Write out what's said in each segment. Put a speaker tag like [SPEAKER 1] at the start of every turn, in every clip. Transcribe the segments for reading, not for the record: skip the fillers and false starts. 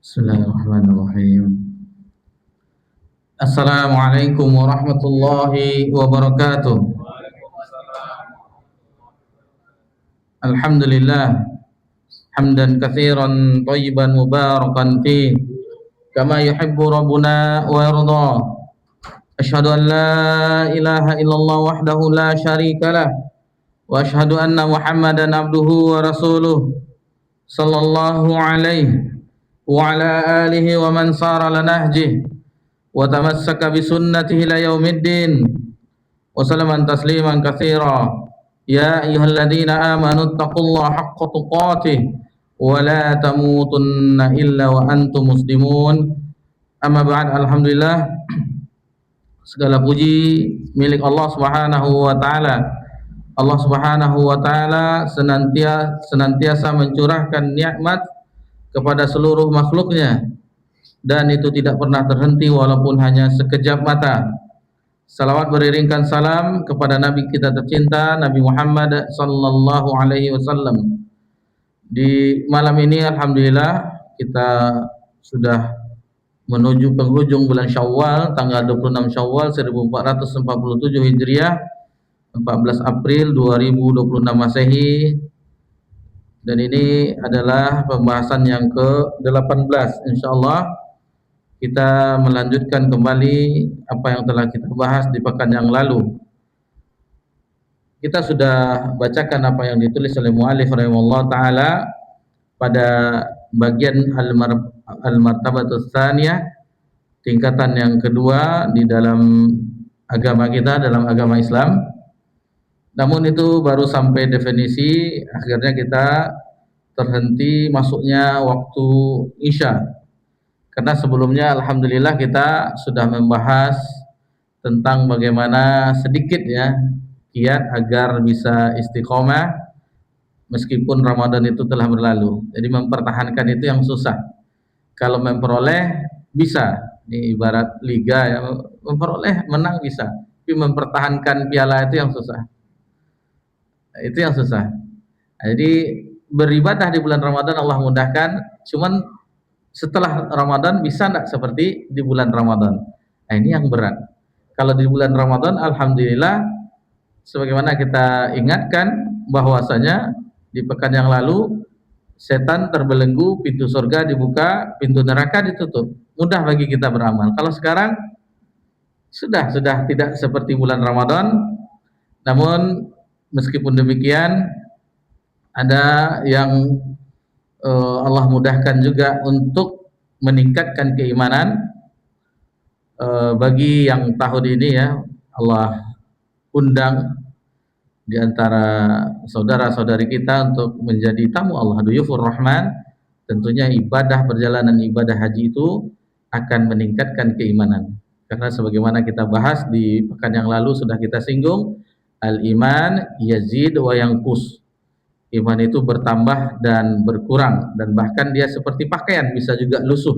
[SPEAKER 1] Bismillahirrahmanirrahim. Assalamualaikum warahmatullahi wabarakatuh. Alhamdulillah hamdan katsiran thayyiban mubarakan fi kama yuhibbu rabbuna wa yarda. Asyhadu an la ilaha illallah wahdahu la syarikalah wa asyhadu anna Muhammadan abduhu wa rasuluh sallallahu alaihi wa ala alihi wa man sara ala nahjihi wa tamassaka bi sunnatihi ila yaumiddin wa sallaman tasliman katsira. Ya ayyuhalladzina amanu taqullaha haqqa tuqatih wa la tamutunna illa wa antum muslimun. Amma ba'd. Alhamdulillah, segala puji milik Allah Subhanahu wa taala. Allah Subhanahu wa taala senantiasa mencurahkan nikmat kepada seluruh makhluknya, dan itu tidak pernah terhenti walaupun hanya sekejap mata. Salawat beriringkan salam kepada Nabi kita tercinta, Nabi Muhammad sallallahu alaihi wasallam. Di malam ini alhamdulillah kita sudah menuju penghujung bulan Syawal, tanggal 26 Syawal 1447 Hijriah, 14 April 2026 Masehi. Dan ini adalah pembahasan yang ke-18. Insyaallah kita melanjutkan kembali apa yang telah kita bahas di pekan yang lalu. Kita sudah bacakan apa yang ditulis oleh muallif rahimahullah taala pada bagian al-martabatus tsaniyah, tingkatan yang kedua di dalam agama kita, dalam agama Islam. Namun itu baru sampai definisi, akhirnya kita terhenti masuknya waktu Isya. Karena sebelumnya alhamdulillah kita sudah membahas tentang bagaimana sedikit ya kiat agar bisa istiqomah meskipun Ramadan itu telah berlalu. Jadi mempertahankan itu yang susah. Kalau memperoleh bisa, ini ibarat liga ya, memperoleh menang bisa, tapi mempertahankan piala itu yang susah. Itu yang susah. Jadi beribadah di bulan Ramadan Allah mudahkan, cuman setelah Ramadan bisa enggak seperti di bulan Ramadan? Nah, ini yang berat. Kalau di bulan Ramadan alhamdulillah sebagaimana kita ingatkan bahwasanya di pekan yang lalu setan terbelenggu, pintu surga dibuka, pintu neraka ditutup. Mudah bagi kita beramal. Kalau sekarang sudah tidak seperti bulan Ramadan. Namun meskipun demikian ada yang Allah mudahkan juga untuk meningkatkan keimanan bagi yang tahun ini ya Allah undang di antara saudara-saudari kita untuk menjadi tamu Allah, duyufur rahman. Tentunya ibadah perjalanan ibadah haji itu akan meningkatkan keimanan. Karena sebagaimana kita bahas di pekan yang lalu sudah kita singgung, al-iman yazid wa yanqus. Iman itu bertambah dan berkurang, dan bahkan dia seperti pakaian bisa juga lusuh.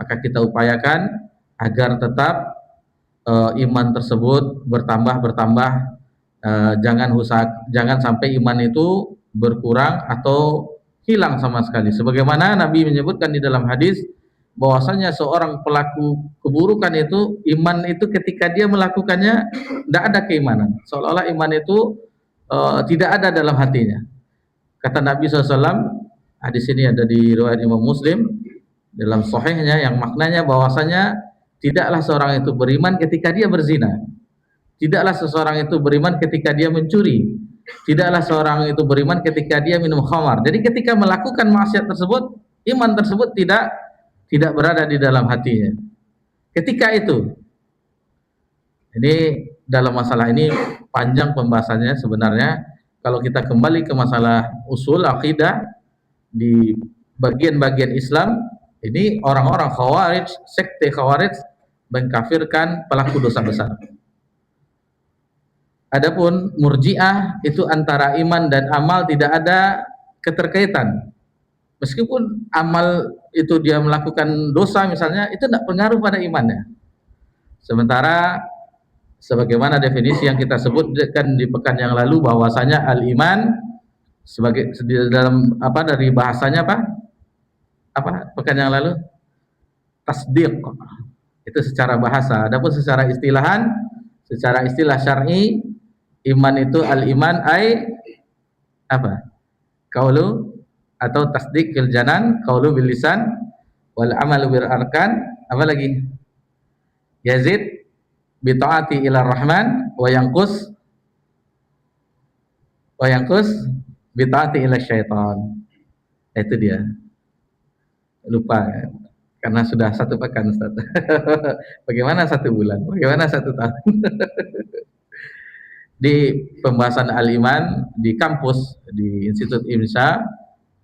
[SPEAKER 1] Maka kita upayakan agar tetap iman tersebut bertambah, jangan sampai iman itu berkurang atau hilang sama sekali. Sebagaimana Nabi menyebutkan di dalam hadis, bahwasanya seorang pelaku keburukan itu iman itu ketika dia melakukannya tidak ada keimanan, seolah-olah iman itu tidak ada dalam hatinya. Kata Nabi SAW, hadis ini ada di riwayat Imam Muslim dalam sahihnya, yang maknanya bahwasanya tidaklah seorang itu beriman ketika dia berzina, tidaklah seseorang itu beriman ketika dia mencuri, tidaklah seorang itu beriman ketika dia minum khamar. Jadi ketika melakukan maksiat tersebut, iman tersebut tidak berada di dalam hatinya. Ketika itu, ini dalam masalah ini panjang pembahasannya sebenarnya. Kalau kita kembali ke masalah usul akidah di bagian-bagian Islam, ini orang-orang Khawarij, sekte Khawarij mengkafirkan pelaku dosa besar. Adapun Murji'ah itu antara iman dan amal tidak ada keterkaitan. Meskipun amal itu dia melakukan dosa misalnya, itu tidak pengaruh pada imannya. Sementara sebagaimana definisi yang kita sebutkan di pekan yang lalu, bahwasanya al-iman sebagai dalam dari bahasanya pekan yang lalu, tasdiq itu secara bahasa. Adapun secara istilah syar'i, iman itu al-iman qaulu atau tasdiq fil janan, qaulu bil lisan, wal amalu bil arkan, apa lagi, yazid bi taati ila rahman wa yanqus bi taati ila syaitan. Itu dia. Lupa karena sudah satu pekan, Ustaz. Bagaimana 1 bulan? Bagaimana 1 tahun? Di pembahasan al-iman di kampus di Institut IMSA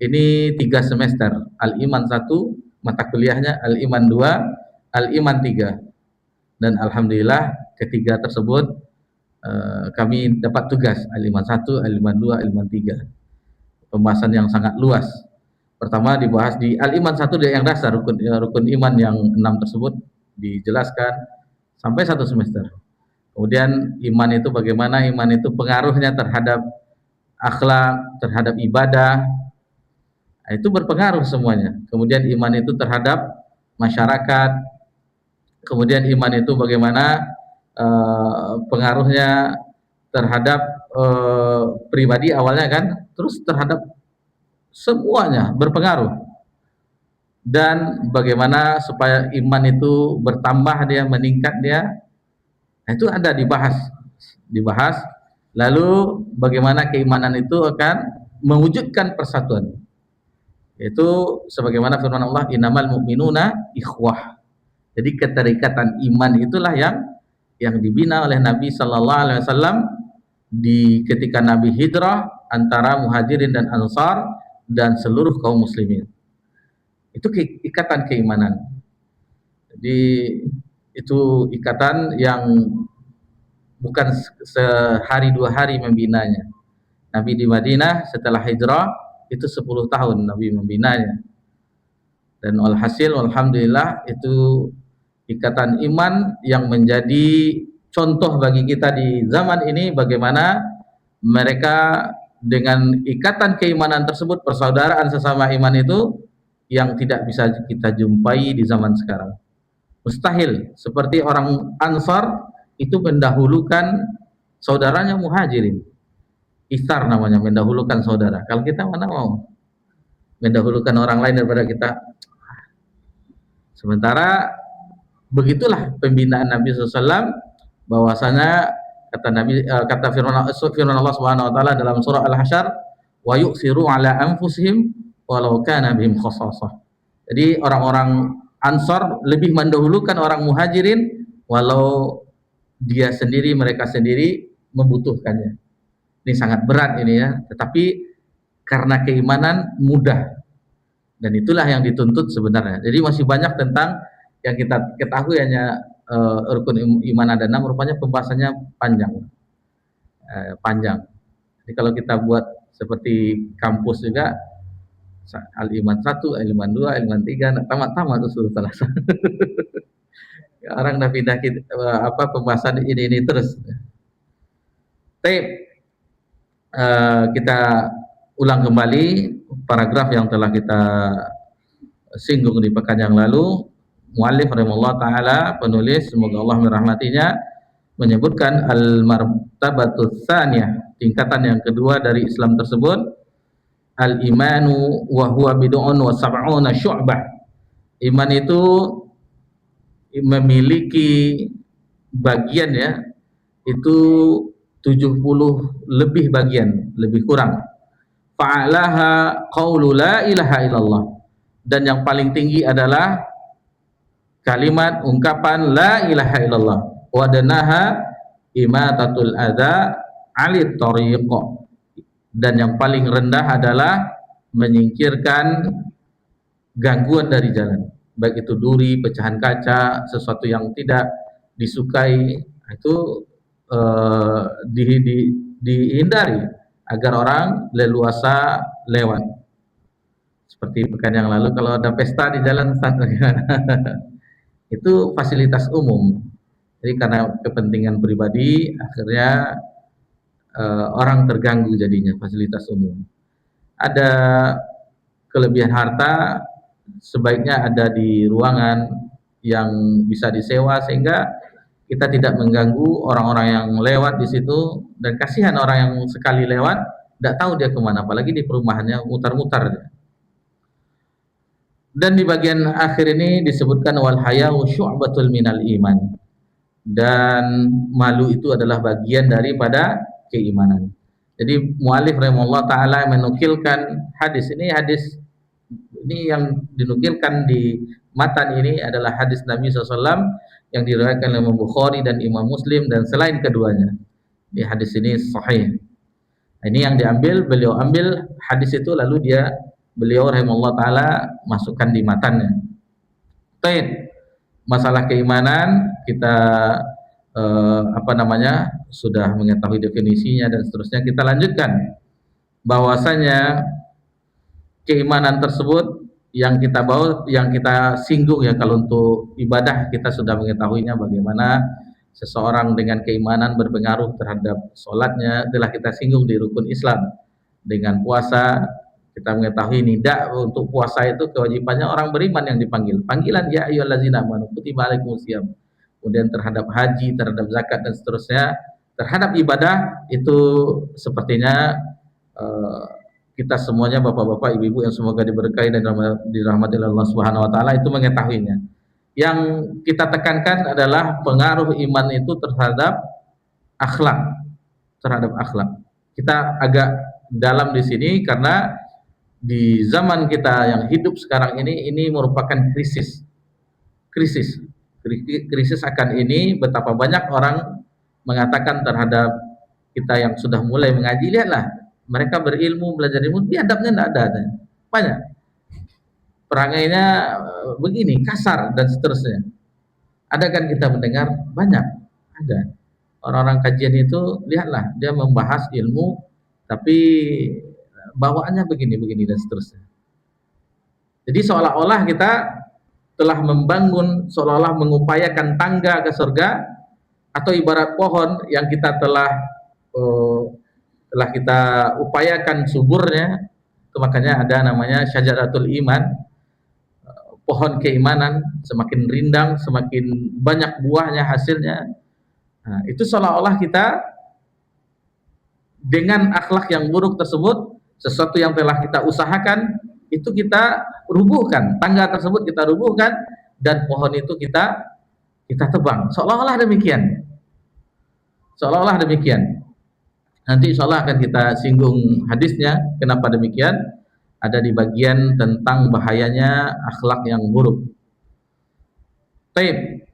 [SPEAKER 1] ini 3 semester. Al-iman 1 mata kuliahnya, al-iman 2, al-iman 3. Dan alhamdulillah ketiga tersebut kami dapat tugas, al-iman 1, al-iman 2, al-iman 3. Pembahasan yang sangat luas. Pertama dibahas di al-iman 1 yang dasar, rukun iman yang 6 tersebut dijelaskan sampai 1 semester. Kemudian iman itu bagaimana, iman itu pengaruhnya terhadap akhlak, terhadap ibadah, itu berpengaruh semuanya. Kemudian iman itu terhadap masyarakat, kemudian iman itu bagaimana pengaruhnya terhadap pribadi awalnya kan, terus terhadap semuanya berpengaruh. Dan bagaimana supaya iman itu bertambah, dia meningkat dia, itu ada dibahas. Lalu bagaimana keimanan itu akan mewujudkan persatuan, yaitu sebagaimana firman Allah, innamal mu'minuna ikhwah. Jadi keterikatan iman itulah yang dibina oleh Nabi sallallahu alaihi wasallam di ketika Nabi hijrah antara Muhajirin dan Ansar dan seluruh kaum muslimin. Itu ikatan keimanan. Jadi itu ikatan yang bukan sehari 2 hari membinanya. Nabi di Madinah setelah hijrah itu 10 tahun Nabi membinanya. Dan alhasil alhamdulillah itu ikatan iman yang menjadi contoh bagi kita di zaman ini, bagaimana mereka dengan ikatan keimanan tersebut, persaudaraan sesama iman itu yang tidak bisa kita jumpai di zaman sekarang. Mustahil. Seperti orang Ansar itu mendahulukan saudaranya Muhajirin. Ithar namanya, mendahulukan saudara. Kalau kita mana mau mendahulukan orang lain daripada kita. Sementara begitulah pembinaan Nabi SAW, bahwasanya kata Nabi, kata firman Allah Subhanahu wa taala dalam surah Al-Hasyr, wa yu'siru ala anfusihim walau kana bihim khassasah. Jadi orang-orang Ansar lebih mendahulukan orang Muhajirin walau mereka sendiri membutuhkannya. Ini sangat berat ini ya, tetapi karena keimanan mudah. Dan itulah yang dituntut sebenarnya. Jadi masih banyak tentang yang kita ketahui, hanya rukun iman ada 6, rupanya pembahasannya panjang. Jadi kalau kita buat seperti kampus juga, al-iman 1, al-iman 2, al-iman 3, tamat-tamat usul salah. Orang udah pindah pembahasan ini terus. Kita ulang kembali paragraf yang telah kita singgung di pekan yang lalu. Muallif rahimahullah taala, penulis semoga Allah merahmatinya, menyebutkan al-martabatus tsaniyah, tingkatan yang kedua dari Islam tersebut, al-imanu wa huwa bid'un wa sab'una syu'bah. Iman itu memiliki bagian ya, itu 70 lebih bagian, lebih kurang. Fa'alaha qaulu la ilaha illallah, dan yang paling tinggi adalah kalimat ungkapan la ilaha illallah. Wa danaha imatatul adza 'alit thariq, dan yang paling rendah adalah menyingkirkan gangguan dari jalan, baik itu duri, pecahan kaca, sesuatu yang tidak disukai, itu dihindari agar orang leluasa lewat. Seperti pekan yang lalu kalau ada pesta di jalan itu fasilitas umum. Jadi karena kepentingan pribadi akhirnya orang terganggu jadinya, fasilitas umum. Ada kelebihan harta sebaiknya ada di ruangan yang bisa disewa sehingga kita tidak mengganggu orang-orang yang lewat di situ, dan kasihan orang yang sekali lewat tidak tahu dia kemana, apalagi di perumahannya mutar-mutar. Dan di bagian akhir ini disebutkan wal haya'u syu'batul minal iman, dan malu itu adalah bagian daripada keimanan. Jadi muallif rahimahullah taala menukilkan hadis ini, yang dinukilkan di matan ini adalah hadis Nabi SAW yang diriwayatkan oleh Imam Bukhari dan Imam Muslim dan selain keduanya. Di hadis ini sahih. Ini yang diambil, beliau ambil hadis itu lalu beliau rahimahullah taala masukkan di matannya. Baik. Masalah keimanan kita sudah mengetahui definisinya dan seterusnya. Kita lanjutkan bahwasanya keimanan tersebut yang kita bawa, yang kita singgung ya, kalau untuk ibadah kita sudah mengetahuinya bagaimana seseorang dengan keimanan berpengaruh terhadap sholatnya, telah kita singgung di rukun Islam. Dengan puasa kita mengetahui nidak untuk puasa itu kewajibannya orang beriman yang dipanggil, panggilan ya ayyuhallazina amanu kutiba alaikumusiyam. Kemudian terhadap haji, terhadap zakat dan seterusnya, terhadap ibadah itu sepertinya kita semuanya, bapak-bapak, ibu-ibu yang semoga diberkahi dan dirahmati Allah Subhanahu wa taala, itu mengetahuinya. Yang kita tekankan adalah pengaruh iman itu terhadap akhlak, Kita agak dalam di sini karena di zaman kita yang hidup sekarang ini merupakan krisis akan ini. Betapa banyak orang mengatakan terhadap kita yang sudah mulai mengaji, lihatlah mereka berilmu, belajar ilmu, biadabnya tidak ada. Banyak perangainya begini, kasar dan seterusnya. Ada kan kita mendengar banyak, ada orang-orang kajian itu, lihatlah dia membahas ilmu tapi bawaannya begini dan seterusnya. Jadi seolah-olah kita telah membangun, seolah-olah mengupayakan tangga ke surga, atau ibarat pohon yang kita telah kita upayakan suburnya. Itu makanya ada namanya syajaratul iman, pohon keimanan, semakin rindang, semakin banyak buahnya, hasilnya. Nah, itu seolah-olah kita dengan akhlak yang buruk tersebut, sesuatu yang telah kita usahakan, itu kita rubuhkan, tangga tersebut kita rubuhkan, dan pohon itu kita tebang. Seolah-olah demikian. Nanti insya Allah akan kita singgung hadisnya, kenapa demikian, ada di bagian tentang bahayanya akhlak yang buruk. Baik.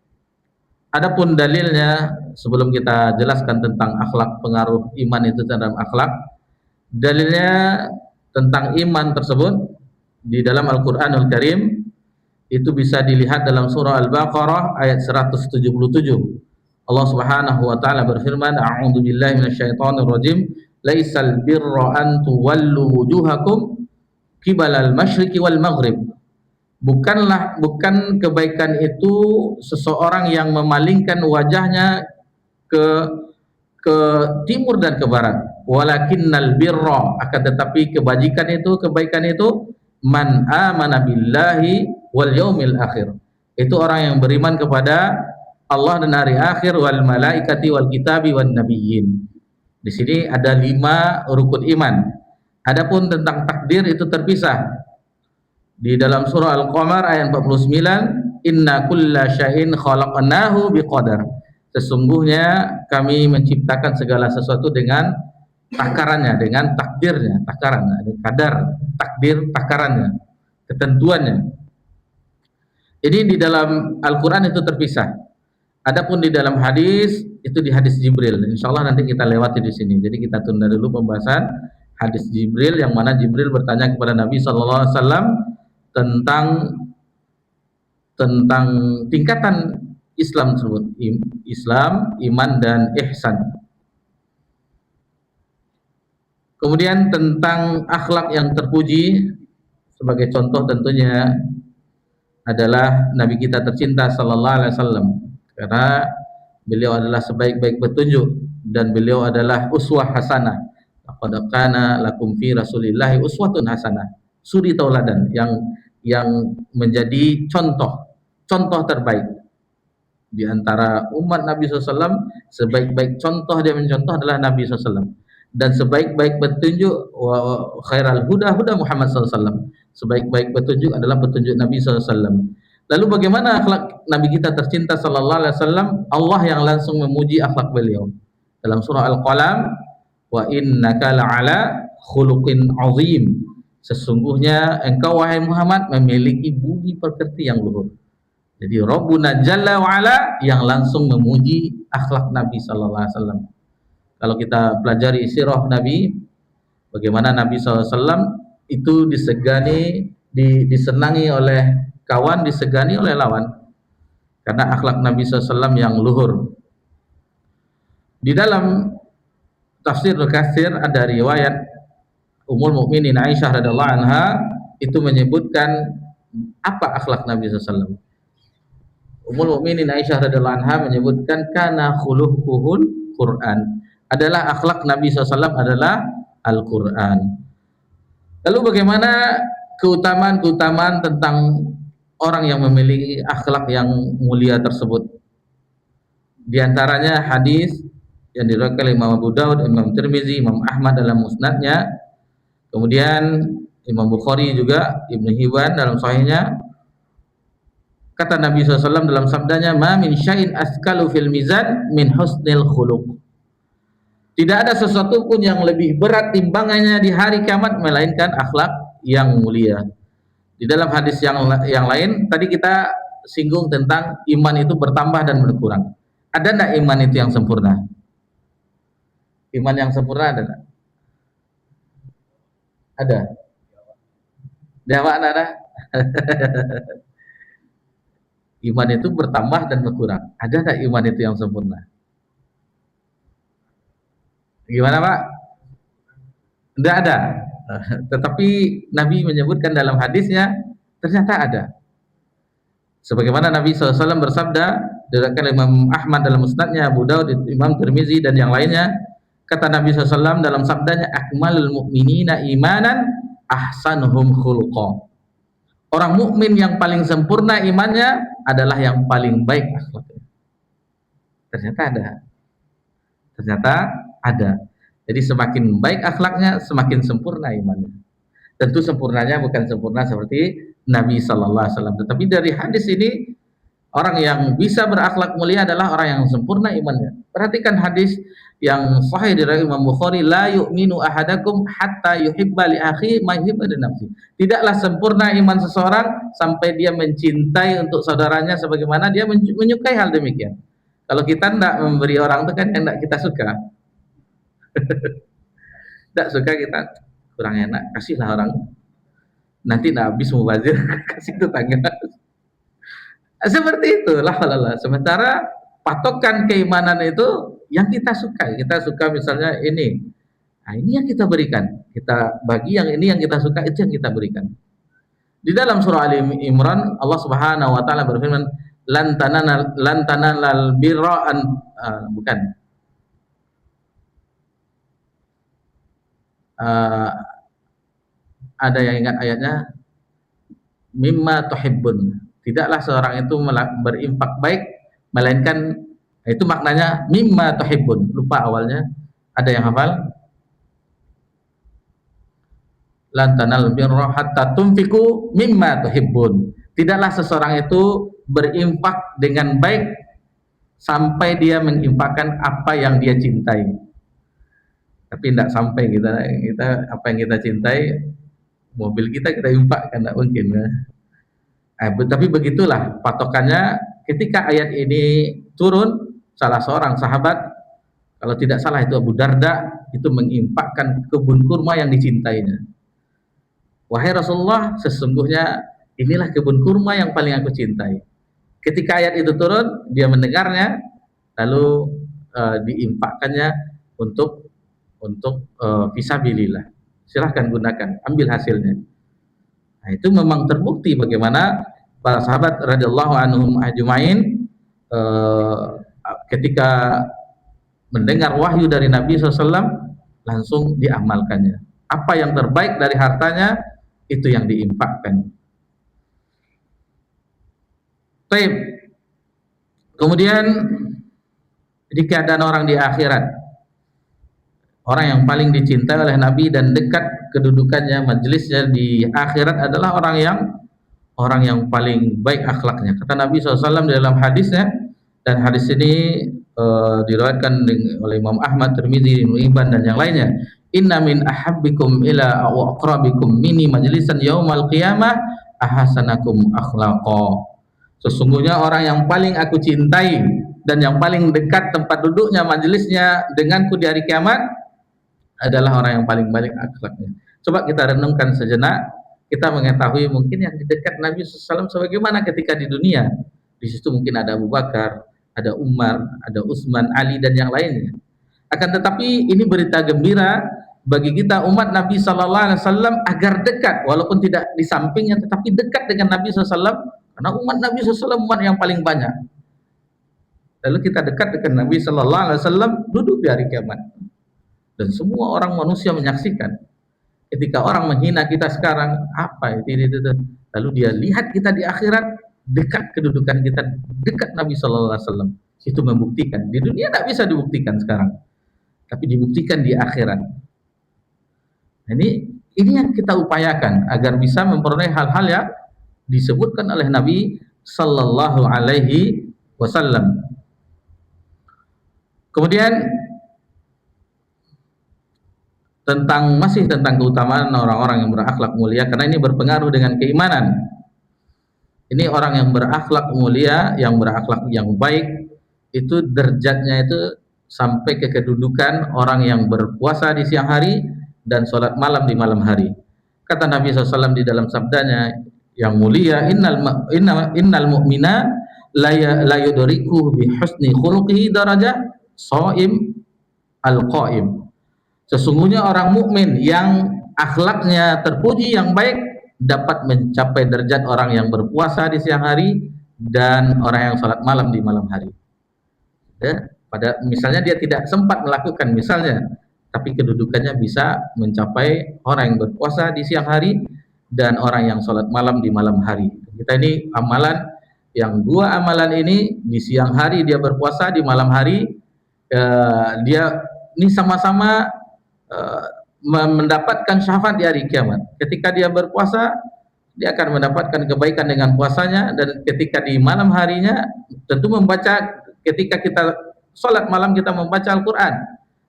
[SPEAKER 1] Adapun dalilnya, sebelum kita jelaskan tentang akhlak, pengaruh iman itu terhadap akhlak, dalilnya tentang iman tersebut di dalam Al-Qur'anul Karim itu bisa dilihat dalam surah Al-Baqarah ayat 177. Allah Subhanahu wa taala berfirman, a'udzu billahi minasyaitonir rajim, laisal birra an tuwallu wujuhakum qibalal masyriqi wal maghrib. Bukan kebaikan itu seseorang yang memalingkan wajahnya ke timur dan ke barat. Walakinnal birra, akan tetapi kebaikan itu man amana billahi wal yaumil akhir. Itu orang yang beriman kepada Allah dan hari akhir, wal malaikati wal kitabi wan nabiyyin. Di sini ada 5 rukun iman. Adapun tentang takdir itu terpisah. Di dalam surah Al-Qamar ayat 49, inna kulla syai'in khalaqnahu biqadar. Sesungguhnya kami menciptakan segala sesuatu dengan takarannya, dengan takdirnya, takarannya, kadar, takdir, takarannya, ketentuannya. Ini di dalam Al-Quran itu terpisah. Adapun di dalam hadis itu di hadis Jibril. Insya Allah nanti kita lewati di sini. Jadi kita tunda dulu pembahasan hadis Jibril, yang mana Jibril bertanya kepada Nabi Sallallahu Alaihi Wasallam tentang tingkatan Islam tersebut, Islam, iman dan ihsan. Kemudian tentang akhlak yang terpuji, sebagai contoh tentunya adalah Nabi kita tercinta Sallallahu Alaihi Wasallam, karena beliau adalah sebaik-baik petunjuk dan beliau adalah uswah hasanah. Laqad kana lakum fi Rasulillahi uswatun hasanah, suri tauladan yang menjadi contoh terbaik di antara umat Nabi SAW. Sebaik-baik contoh dia mencontoh adalah Nabi SAW, dan sebaik-baik petunjuk wa khairal huda Muhammad SAW. Sebaik-baik petunjuk adalah petunjuk Nabi SAW. Lalu bagaimana akhlak Nabi kita tercinta Sallallahu Alaihi Wasallam? Allah yang langsung memuji akhlak beliau dalam surah Al-Qalam, wa innaka la'ala khuluqin azim. Sesungguhnya engkau wahai Muhammad memiliki budi pekerti yang luhur. Jadi Rabbuna Jalla wa Ala yang langsung memuji akhlak Nabi Sallallahu Alaihi Wasallam. Kalau kita pelajari sirah Nabi, bagaimana Nabi SAW itu disegani, disenangi oleh kawan, disegani oleh lawan, karena akhlak Nabi SAW yang luhur. Di dalam tafsir Al-Katsir ada riwayat Ummul Mukminin Aisyah radhiyallahu anha itu menyebutkan apa akhlak Nabi SAW. Ummul Mukminin Aisyah radhiyallahu anha menyebutkan kana khuluquhul Quran, adalah akhlak Nabi SAW adalah Al-Quran. Lalu bagaimana keutamaan tentang orang yang memiliki akhlak yang mulia tersebut? Di antaranya hadis yang diriwayatkan oleh Imam Abu Daud, Imam Tirmizi, Imam Ahmad dalam musnadnya, kemudian Imam Bukhari juga, Ibnu Hibban dalam sahihnya. Kata Nabi SAW dalam sabdanya, ma min syai'in askalu fil mizan min husnil khuluq. Tidak ada sesuatu pun yang lebih berat timbangannya di hari kiamat melainkan akhlak yang mulia. Di dalam hadis yang lain tadi kita singgung tentang iman itu bertambah dan berkurang. Ada enggak iman itu yang sempurna? Iman yang sempurna ada enggak? Ada. Jawab ada. Iman itu bertambah dan berkurang. Ada enggak iman itu yang sempurna? Gimana Pak? Tidak ada. Tetapi Nabi menyebutkan dalam hadisnya ternyata ada. Sebagaimana Nabi SAW bersabda, diriwayatkan Imam Ahmad dalam musnadnya, Abu Daud, Imam Tirmizi dan yang lainnya, kata Nabi SAW dalam sabdanya, akmalul mu'minina imanan ahsanuhum khuluqa. Orang mukmin yang paling sempurna imannya adalah yang paling baik akhlaknya. Ternyata ada. Ternyata ada. Jadi semakin baik akhlaknya, semakin sempurna imannya. Tentu sempurnanya bukan sempurna seperti Nabi Sallallahu Alaihi Wasallam. Tetapi dari hadis ini, orang yang bisa berakhlak mulia adalah orang yang sempurna imannya. Perhatikan hadis yang sahih dari Imam Bukhari, la yu'minu ahadakum hatta yuhibba li akhi ma yuhibbu li nafsi. Tidaklah sempurna iman seseorang sampai dia mencintai untuk saudaranya sebagaimana dia menyukai hal demikian. Kalau kita tidak memberi orang itu kan yang tidak kita suka. Tidak suka kita, kurang enak, kasihlah orang. Nanti tidak habis mubazir, kasih tetangga. Seperti itu lah. Sementara patokan keimanan itu yang kita suka. Kita suka misalnya ini. Nah, ini yang kita berikan. Kita bagi yang ini yang kita suka, itu yang kita berikan. Di dalam surah Ali Imran, Allah Subhanahu wa taala berfirman, lan tanalal birra bukan. Ada yang ingat ayatnya? mimma tuhibbun. Tidaklah seorang itu berinfak baik melainkan itu maknanya mimma tuhibbun. Lupa awalnya. Ada yang hafal? Lan tanalul birra hatta tunfiqu mimma tuhibbun. Tidaklah seseorang itu berinfak dengan baik sampai dia menginfakkan apa yang dia cintai. Tapi tidak sampai kita apa yang kita cintai, mobil kita infakkan, tidak mungkin. Tapi begitulah patokannya ketika ayat ini turun, salah seorang sahabat, kalau tidak salah itu Abu Darda, itu menginfakkan kebun kurma yang dicintainya. Wahai Rasulullah, sesungguhnya inilah kebun kurma yang paling aku cintai. Ketika ayat itu turun, dia mendengarnya, lalu diinfakkannya untuk fisabilillah. Silahkan gunakan, ambil hasilnya. Nah, itu memang terbukti bagaimana para sahabat radhiyallahu anhum ajmain ketika mendengar wahyu dari Nabi SAW langsung diamalkannya. Apa yang terbaik dari hartanya itu yang diinfakkan. Baik. Kemudian di keadaan orang di akhirat, orang yang paling dicintai oleh Nabi dan dekat kedudukannya, majelisnya di akhirat adalah orang yang paling baik akhlaknya. Kata Nabi SAW di dalam hadisnya, dan hadis ini diriwayatkan oleh Imam Ahmad, Tirmidzi, Ibnu Hibban dan yang lainnya. Inna min ahabbikum ila wa aqrabikum minni majlisan yaumal qiyamah ahsanakum akhlaqa. Sesungguhnya orang yang paling aku cintai dan yang paling dekat tempat duduknya, majelisnya denganku di hari kiamat adalah orang yang paling baik akhlaknya. Coba kita renungkan sejenak, kita mengetahui mungkin yang di dekat Nabi SAW sebagaimana ketika di dunia. Di situ mungkin ada Abu Bakar, ada Umar, ada Utsman, Ali dan yang lainnya. Akan tetapi ini berita gembira bagi kita umat Nabi SAW agar dekat, walaupun tidak di sampingnya tetapi dekat dengan Nabi SAW. Karena umat Nabi SAW umat yang paling banyak. Lalu kita dekat dengan Nabi SAW duduk di hari kiamat. Dan semua orang manusia menyaksikan. Ketika orang menghina kita sekarang, apa itu? Lalu dia lihat kita di akhirat, dekat kedudukan kita, dekat Nabi SAW. Itu membuktikan. Di dunia tidak bisa dibuktikan sekarang. Tapi dibuktikan di akhirat. Ini yang kita upayakan agar bisa memperoleh hal-hal yang disebutkan oleh Nabi Sallallahu Alaihi Wasallam. Kemudian masih tentang keutamaan orang-orang yang berakhlak mulia, karena ini berpengaruh dengan keimanan. Ini orang yang berakhlak mulia, yang berakhlak yang baik, itu derajatnya itu sampai ke kedudukan orang yang berpuasa di siang hari dan sholat malam di malam hari. Kata Nabi SAW di dalam sabdanya yang mulia, innal mu'mina la yudriku bi husni khuluqihi darajah shaim al-qaim. Sesungguhnya orang mukmin yang akhlaknya terpuji yang baik dapat mencapai derajat orang yang berpuasa di siang hari dan orang yang salat malam di malam hari. Ya, misalnya dia tidak sempat melakukan misalnya, tapi kedudukannya bisa mencapai orang yang berpuasa di siang hari dan orang yang sholat malam di malam hari. Kita ini amalan yang dua amalan ini, di siang hari dia berpuasa, di malam hari dia ini sama-sama mendapatkan syafaat di hari kiamat. Ketika dia berpuasa, dia akan mendapatkan kebaikan dengan puasanya, dan ketika di malam harinya tentu membaca, ketika kita sholat malam kita membaca Al-Quran,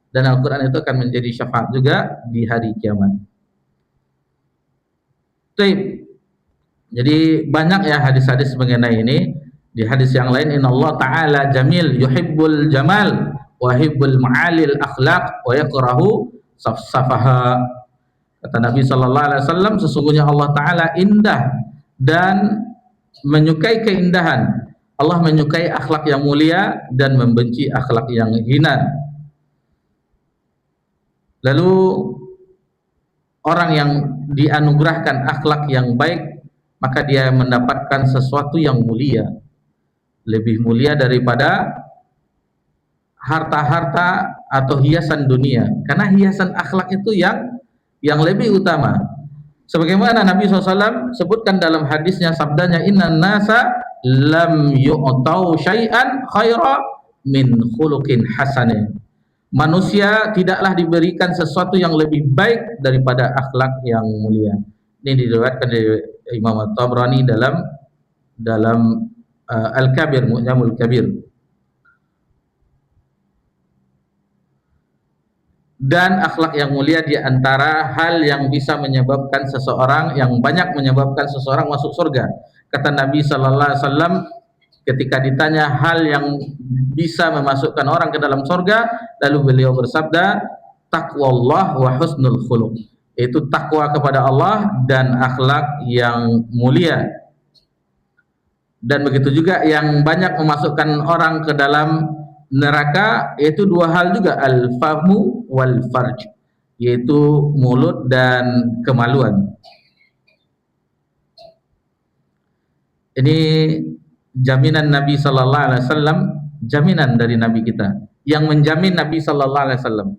[SPEAKER 1] dan Al-Quran itu akan menjadi syafaat juga di hari kiamat. Jadi banyak ya hadis-hadis mengenai ini. Di hadis yang lain, innallaha ta'ala jamil yuhibbul jamal wa yuhibbul ma'alil akhlaq wa yakrahu safsafaha. Kata Nabi sallallahu alaihi wasallam, sesungguhnya Allah taala indah dan menyukai keindahan. Allah menyukai akhlak yang mulia dan membenci akhlak yang hina. Lalu orang yang dianugerahkan akhlak yang baik, maka dia mendapatkan sesuatu yang mulia, lebih mulia daripada harta-harta atau hiasan dunia. Karena hiasan akhlak itu yang lebih utama. Sebagaimana Nabi SAW sebutkan dalam hadisnya, sabdanya, innan nasa lam yu'tau syai'an khaira min khuluqin hasanin. Manusia tidaklah diberikan sesuatu yang lebih baik daripada akhlak yang mulia. Ini diriwayatkan dari Imam At-Tabrani dalam Al-Kabir, Mu'jamul Kabir. Dan akhlak yang mulia di antara hal yang bisa menyebabkan seseorang, yang banyak menyebabkan seseorang masuk surga. Kata Nabi sallallahu alaihi wasallam ketika ditanya hal yang bisa memasukkan orang ke dalam surga, lalu beliau bersabda, taqwallah wa husnul khuluq. Itu takwa kepada Allah dan akhlak yang mulia. Dan begitu juga yang banyak memasukkan orang ke dalam neraka, yaitu dua hal juga, al-fahmu wal farj, yaitu mulut dan kemaluan. Ini jaminan Nabi sallallahu alaihi wasallam, jaminan dari Nabi kita yang menjamin Nabi sallallahu alaihi wasallam.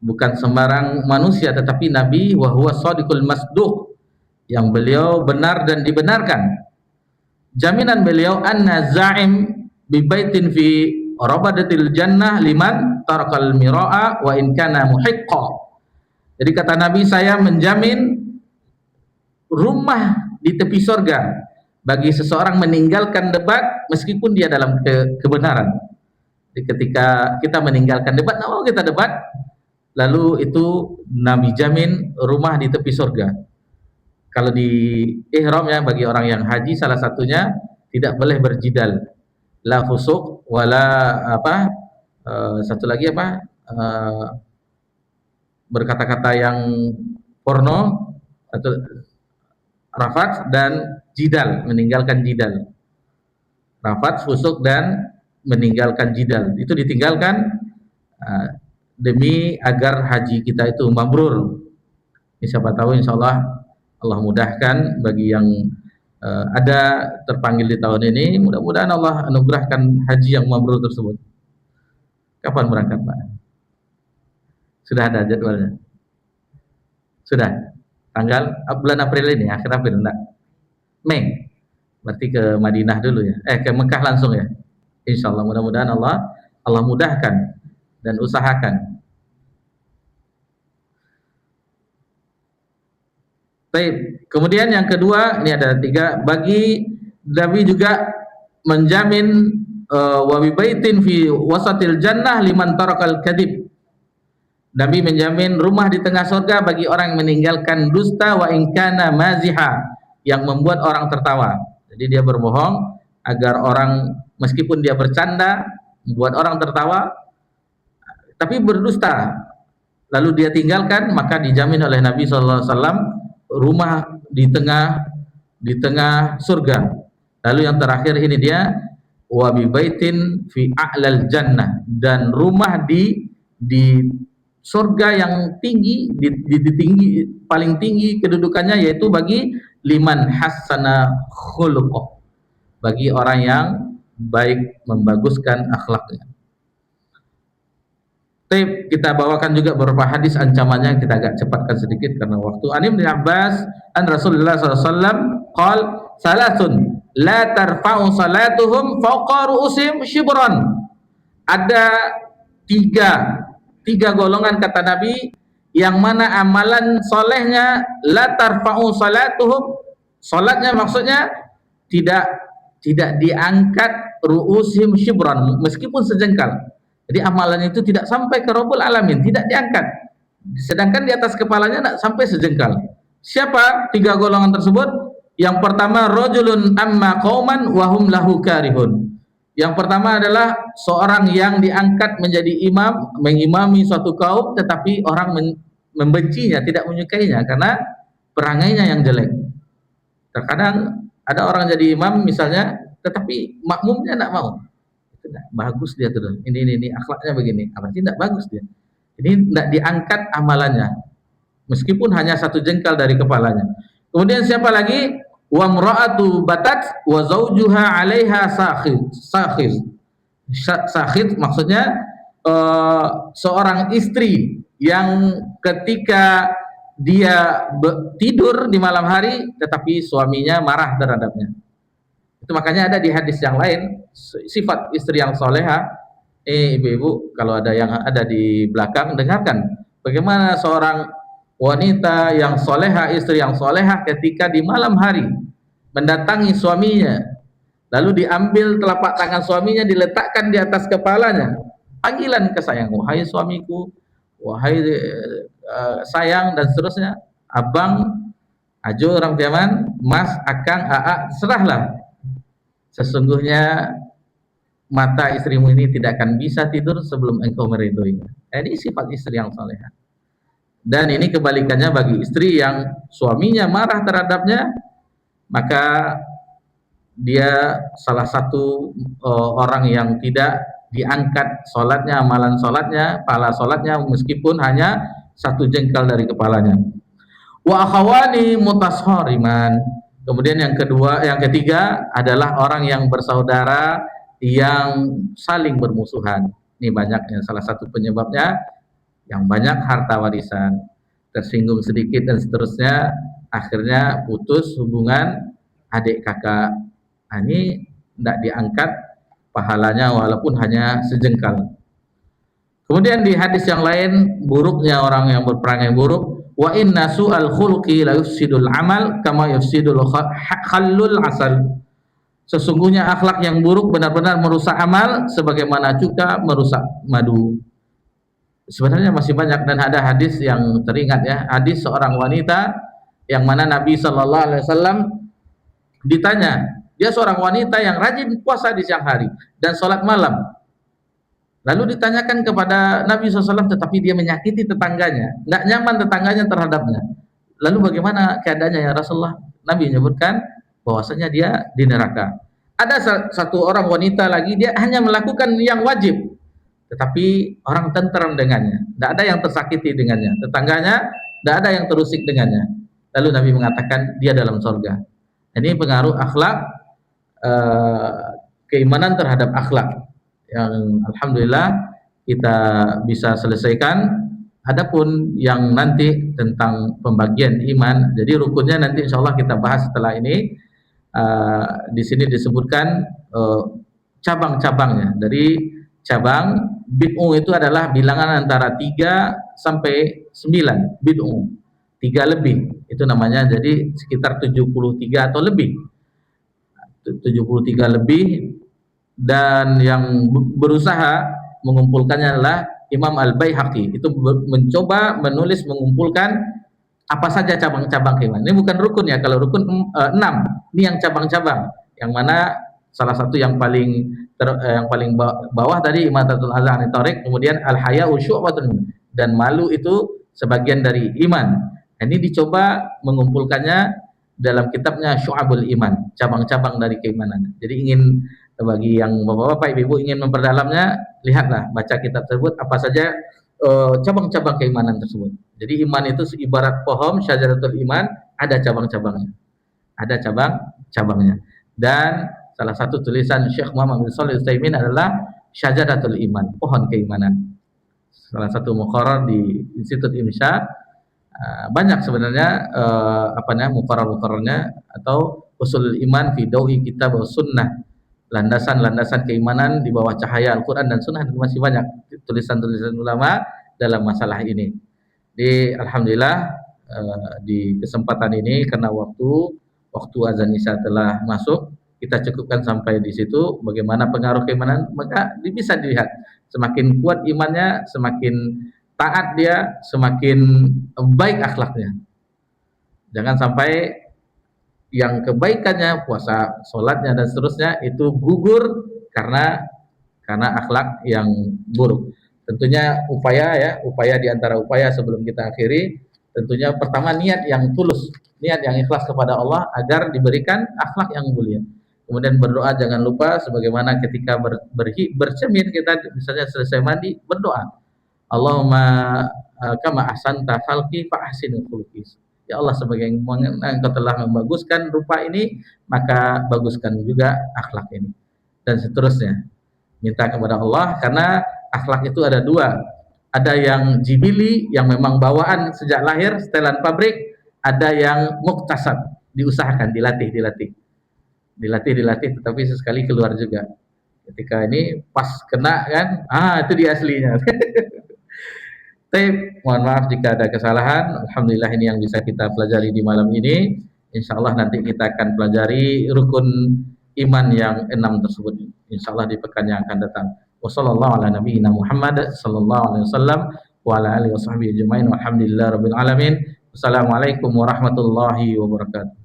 [SPEAKER 1] Bukan sembarang manusia, tetapi Nabi wa huwa shadiqul masduq, yang beliau benar dan dibenarkan. Jaminan beliau, anna za'im bi baitin fi rabadatil jannah liman tarakal mira'a wa in kana muhiqqa. Jadi kata Nabi, saya menjamin rumah di tepi surga bagi seseorang meninggalkan debat meskipun dia dalam kebenaran. Jadi ketika kita meninggalkan debat, nah, kita debat, lalu itu Nabi jamin rumah di tepi surga. Kalau di ihram ya, bagi orang yang haji salah satunya tidak boleh berjidal, la fusuq wala apa, satu lagi apa, berkata-kata yang porno atau rafat dan jidal, meninggalkan jidal. Rafat, fusuk dan meninggalkan jidal itu ditinggalkan demi agar haji kita itu mabrur. Siapa tahu insyaallah Allah mudahkan bagi yang ada terpanggil di tahun ini, mudah-mudahan Allah anugerahkan haji yang mabrur tersebut. Kapan berangkat, Pak? Sudah ada jadwalnya? Sudah? Tanggal bulan April ini, akhir April enggak? Mei. Berarti ke Madinah dulu ya. Ke Mekah langsung ya. Insyaallah, mudah-mudahan Allah mudahkan dan usahakan. Baik. Kemudian yang kedua, ini ada 3, bagi Nabi juga menjamin wa bi baitin fi wasatil jannah liman tarakal kadhib. Nabi menjamin rumah di tengah surga bagi orang yang meninggalkan dusta wa in kana maziha, yang membuat orang tertawa. Jadi dia berbohong agar orang, meskipun dia bercanda membuat orang tertawa, tapi berdusta lalu dia tinggalkan, maka dijamin oleh Nabi sallallahu alaihi wasallam rumah di tengah surga. Lalu yang terakhir ini dia, wa bi baitin fi a'lal jannah, dan rumah di surga yang tinggi, tinggi, paling tinggi kedudukannya, yaitu bagi liman hasana khuluqah, bagi orang yang baik, membaguskan akhlaknya. Kita bawakan juga beberapa hadis ancamannya, kita agak cepatkan sedikit karena waktu. An Ibnu Abbas an Rasulullah SAW qol salasun la tarfa'u salatuhum fawqa ru'usim shibran. Ada tiga golongan kata Nabi, yang mana amalan solehnya la tarfa'u salatuhum, salatnya maksudnya tidak diangkat ru'usim shibran, meskipun sejengkal. Jadi amalan itu tidak sampai ke Rabbul Alamin, tidak diangkat. Sedangkan di atas kepalanya tidak sampai sejengkal. Siapa 3 golongan tersebut? Yang pertama, rajulun amma qauman wa hum lahu karihun. Yang pertama adalah seorang yang diangkat menjadi imam, mengimami suatu kaum, tetapi orang membencinya, tidak menyukainya karena perangainya yang jelek. Terkadang ada orang jadi imam misalnya, tetapi makmumnya tidak mau. Tidak bagus dia tuh, ini akhlaknya begini, artinya tidak bagus dia. Ini tidak diangkat amalannya, meskipun hanya 1 jengkal dari kepalanya. Kemudian siapa lagi? Wa mra'atu batat wa zawjuha 'alaiha sakhid maksudnya seorang istri yang ketika dia tidur di malam hari tetapi suaminya marah terhadapnya. Itu makanya ada di hadis yang lain sifat istri yang soleha. Ibu-ibu kalau ada yang ada di belakang dengarkan bagaimana seorang wanita yang soleha, istri yang soleha ketika di malam hari mendatangi suaminya, lalu diambil telapak tangan suaminya diletakkan di atas kepalanya, panggilan kesayang, wahai suamiku, wahai sayang, dan seterusnya, abang, ajo orang Tiaman, mas, akang, aa, serahlah. Sesungguhnya mata istrimu ini tidak akan bisa tidur sebelum engkau meridhoinya. Ini sifat istri yang salehah. Dan ini kebalikannya bagi istri yang suaminya marah terhadapnya, maka dia salah satu orang yang tidak diangkat sholatnya, amalan sholatnya, pahala sholatnya meskipun hanya satu jengkal dari kepalanya. Wa akhawani mutashariman. Kemudian yang kedua, yang ketiga adalah orang yang bersaudara yang saling bermusuhan. Ini banyaknya, salah satu penyebabnya yang banyak harta warisan, tersinggung sedikit dan seterusnya, akhirnya putus hubungan adik kakak. Ini tidak diangkat pahalanya walaupun hanya sejengkal. Kemudian di hadis yang lain, buruknya orang yang berperangai buruk, wa inna su'al khulqi la yufsidul amal kama yufsidul khallul asal. Sesungguhnya akhlak yang buruk benar-benar merusak amal sebagaimana cuka merusak madu. Sebenarnya masih banyak dan ada hadis yang teringat ya, hadis seorang wanita yang mana Nabi sallallahu alaihi wasallam ditanya, dia seorang wanita yang rajin puasa di siang hari dan sholat malam. Lalu ditanyakan kepada Nabi SAW, tetapi dia menyakiti tetangganya, nggak nyaman tetangganya terhadapnya. Lalu bagaimana keadaannya ya Rasulullah? Nabi menyebutkan bahwasanya dia di neraka. Ada satu orang wanita lagi, dia hanya melakukan yang wajib, tetapi orang tenteram dengannya, tidak ada yang tersakiti dengannya, tetangganya tidak ada yang terusik dengannya. Lalu Nabi mengatakan dia dalam surga. Ini pengaruh akhlak, keimanan terhadap akhlak yang alhamdulillah kita bisa selesaikan. Adapun yang nanti tentang pembagian iman, jadi rukunnya nanti insya Allah kita bahas setelah ini. Di sini disebutkan cabang-cabangnya. Dari cabang bid'u itu adalah bilangan antara 3 sampai 9 bid'u, 3 lebih itu namanya, jadi sekitar 73 atau lebih, 73 lebih. Dan yang berusaha mengumpulkannya adalah Imam Al-Baihaqi. Itu mencoba menulis mengumpulkan apa saja cabang-cabang keimanan. Ini bukan rukun ya, kalau rukun 6. Ini yang cabang-cabang, yang mana salah satu yang paling bawah tadi imatatul azan tariq, kemudian al-haya'u syu'batun, dan malu itu sebagian dari iman. Ini dicoba mengumpulkannya dalam kitabnya Syu'abul Iman, cabang-cabang dari keimanan. Jadi ingin bagi yang bapak-bapak, ibu-ibu ingin memperdalamnya, lihatlah, baca kitab tersebut apa saja cabang-cabang keimanan tersebut. Jadi iman itu ibarat pohon syajaratul iman, ada cabang-cabangnya. Ada cabang-cabangnya. Dan salah satu tulisan Syekh Muhammad bin Shalih Al-Utsaimin adalah syajaratul iman, pohon keimanan. Salah satu muqarrar di Institut Imsya. Banyak sebenarnya muqarrar-muqarrarnya, atau usul iman fi dawi kitab wa sunnah, landasan-landasan keimanan di bawah cahaya Al-Quran dan Sunnah. Dan masih banyak tulisan-tulisan ulama dalam masalah ini. Di alhamdulillah di kesempatan ini karena waktu azan isya telah masuk, kita cukupkan sampai di situ. Bagaimana pengaruh keimanan, maka bisa dilihat semakin kuat imannya, semakin taat dia, semakin baik akhlaknya. Jangan sampai yang kebaikannya, puasa, sholatnya dan seterusnya itu gugur karena akhlak yang buruk. Tentunya upaya di antara upaya sebelum kita akhiri, tentunya pertama niat yang tulus, niat yang ikhlas kepada Allah agar diberikan akhlak yang mulia. Kemudian berdoa, jangan lupa sebagaimana ketika bercermin kita, misalnya selesai mandi, berdoa, Allahumma kama ahsanta khalqi fa ahsin khuluqi. Ya Allah, sebagaimana Engkau telah membaguskan rupa ini, maka baguskan juga akhlak ini, dan seterusnya. Minta kepada Allah, karena akhlak itu ada dua. ada yang jibili yang memang bawaan sejak lahir setelan pabrik, ada yang muktasab diusahakan, dilatih tetapi sesekali keluar juga. Ketika ini pas kena kan, itu dia aslinya. Tapi mohon maaf jika ada kesalahan. Alhamdulillah ini yang bisa kita pelajari di malam ini. Insya Allah nanti kita akan pelajari rukun iman yang 6 tersebut. Insya Allah di pekan yang akan datang. Wassallallahu ala nabiyyina Muhammad sallallahu alaihi wasallam wa ala alihi washabbihi ajmain. Walhamdulillah rabbil alamin. Wassalamualaikum warahmatullahi wabarakatuh.